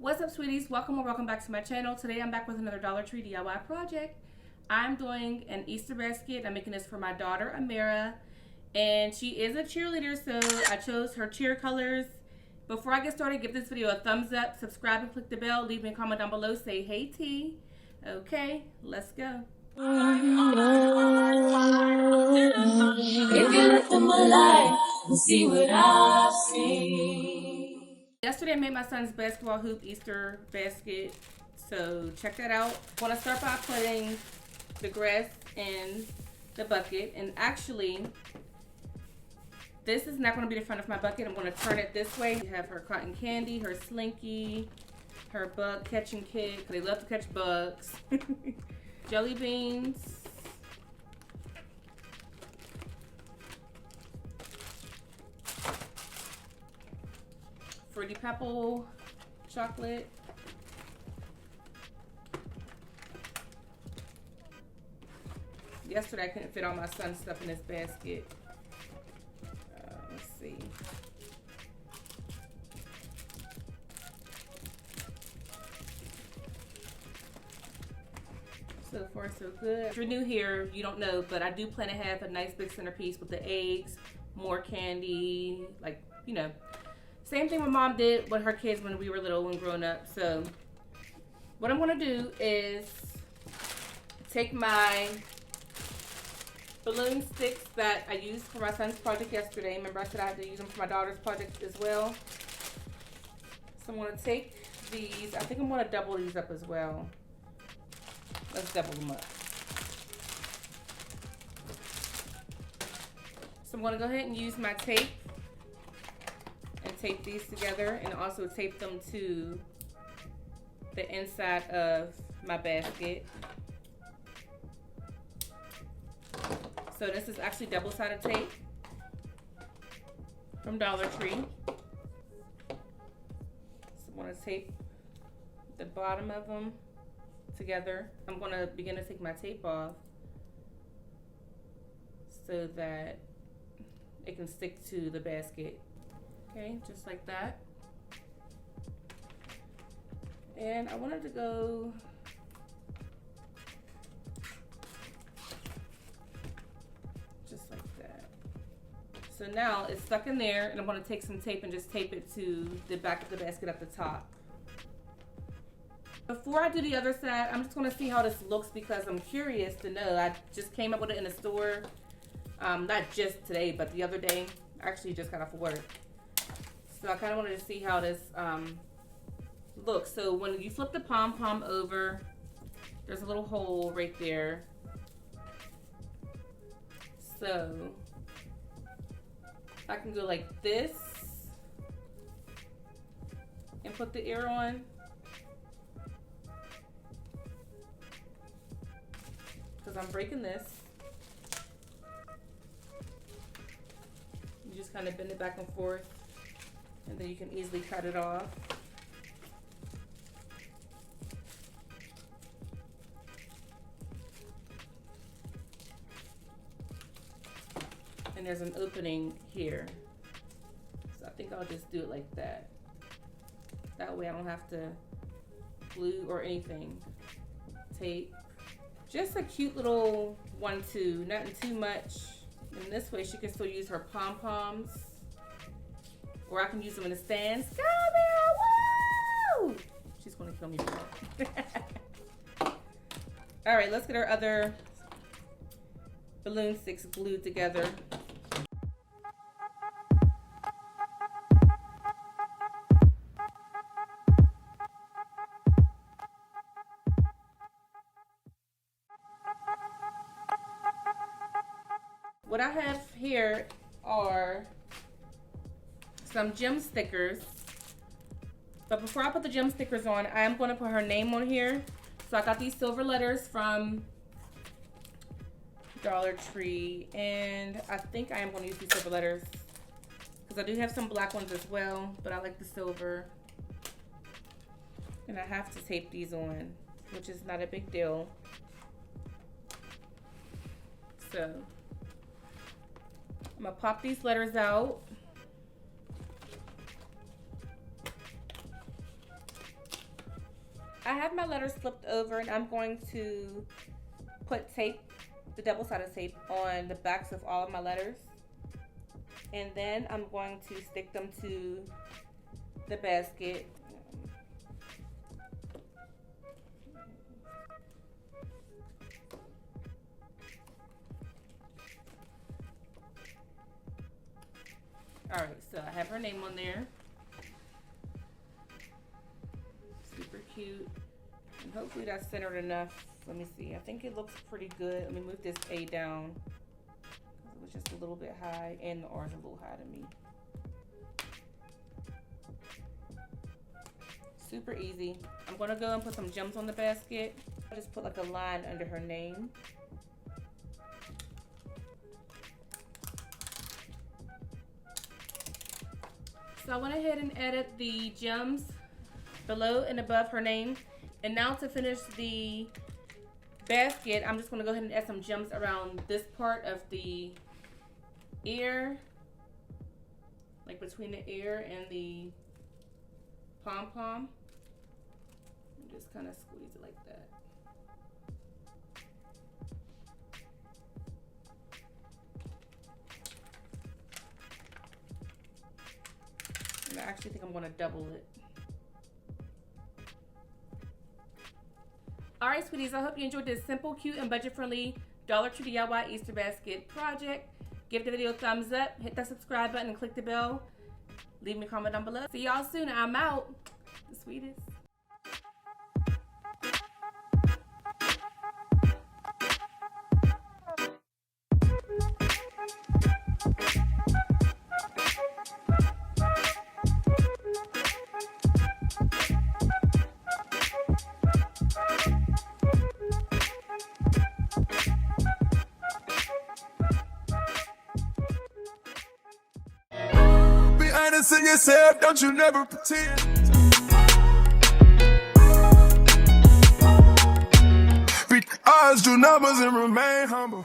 What's up, sweeties? Welcome or welcome back to my channel. Today I'm back with another Dollar Tree DIY project. I'm doing an Easter basket. I'm making this for my daughter Amira, and she is a cheerleader, so I chose her cheer colors. Before I get started, give this video a thumbs up, subscribe and click the bell, leave me a comment down below, say hey T. Okay, let's go. If you look at my life and see what I've seen. Yesterday I made my son's basketball hoop Easter basket, so check that out. I want to start by putting the grass in the bucket, and actually this is not going to be the front of my bucket. I'm going to turn it this way. We have her cotton candy, her slinky, her bug catching kit. They love to catch bugs. Jelly beans. Fruity Pebble chocolate. Yesterday I couldn't fit all my son's stuff in this basket. Let's see. So far so good. If you're new here, you don't know, but I do plan to have a nice big centerpiece with the eggs, more candy, like, you know, same thing my mom did with her kids when we were little and growing up. So what I'm gonna do is take my balloon sticks that I used for my son's project yesterday. Remember I said I had to use them for my daughter's project as well. So I'm gonna take these. I think I'm gonna double these up as well. Let's double them up. So I'm gonna go ahead and use my tape and tape these together, and also tape them to the inside of my basket. So this is actually double-sided tape from Dollar Tree. So I'm going to tape the bottom of them together. I'm going to begin to take my tape off so that it can stick to the basket. Okay, just like that. And I wanted to go just like that. So now it's stuck in there, and I'm going to take some tape and just tape it to the back of the basket at the top. Before I do the other side, I'm just going to see how this looks because I'm curious to know. I just came up with it in the store, not just today, but the other day. I actually just got off of work. So I kind of wanted to see how this looks. So when you flip the pom-pom over, there's a little hole right there. So I can go like this and put the ear on. Because I'm breaking this. You just kind of bend it back and forth, and then you can easily cut it off. And there's an opening here. So I think I'll just do it like that. That way I don't have to glue or anything. Tape. Just a cute little 1-2, nothing too much. And this way she can still use her pom-poms. Or I can use them in the stands. Come here, woo! She's gonna kill me for that. All right, let's get our other balloon sticks glued together. What I have here are some gem stickers. But before I put the gem stickers on, I am going to put her name on here. So I got these silver letters from Dollar Tree, and I think I am going to use these silver letters because I do have some black ones as well, but I like the silver. And I have to tape these on, which is not a big deal. So I'm gonna pop these letters out. I have my letters flipped over, and I'm going to put tape, the double-sided tape, on the backs of all of my letters. And then I'm going to stick them to the basket. All right, so I have her name on there. Super cute. And hopefully that's centered enough. Let me see. I think it looks pretty good. Let me move this A down. It was just a little bit high, and the R is a little high to me. Super easy. I'm gonna go and put some gems on the basket. I'll just put like a line under her name. So I went ahead and added the gems below and above her name. And now to finish the basket, I'm just gonna go ahead and add some gems around this part of the ear, like between the ear and the pom-pom. Just kind of squeeze it like that. And I actually think I'm gonna double it. All right, sweeties, I hope you enjoyed this simple, cute, and budget-friendly Dollar Tree DIY Easter basket project. Give the video a thumbs up, hit that subscribe button, and click the bell. Leave me a comment down below. See y'all soon. I'm out. The sweetest. Honest in yourself, don't you never pretend. Read odds, do numbers, and remain humble.